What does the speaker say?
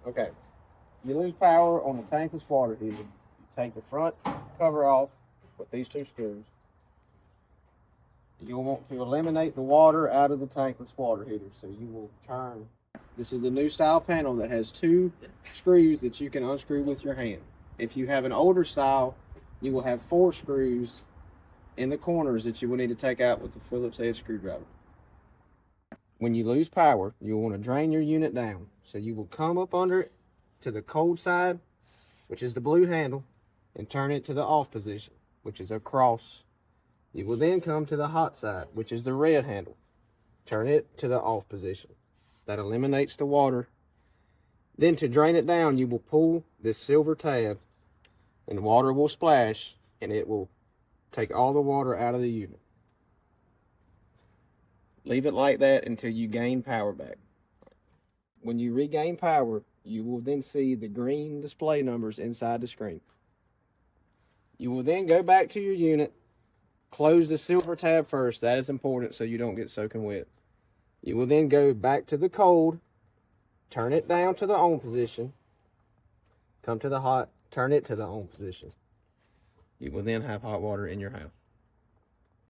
Okay. You lose power on the tankless water heater. You take the front cover off with these two screws. You'll want to eliminate the water out of the tankless water heater. So you will turn. This is the new style panel that has two screws that you can unscrew with your hand. If you have an older style, you will have 4 screws in the corners that you will need to take out with the Phillips head screwdriver. When you lose power, you'll want to drain your unit down. So you will come up under it to the cold side, which is the blue handle, and turn it to the off position, which is across. You will then come to the hot side, which is the red handle. Turn it to the off position. That eliminates the water. Then to drain it down, you will pull this silver tab, and the water will splash, and it will take all the water out of the unit. Leave it like that until you gain power back. When you regain power, you will then see the green display numbers inside the screen. You will then go back to your unit, close the silver tab first. That is important so you don't get soaking wet. You will then go back to the cold, turn it down to the on position, come to the hot, turn it to the on position. You will then have hot water in your house.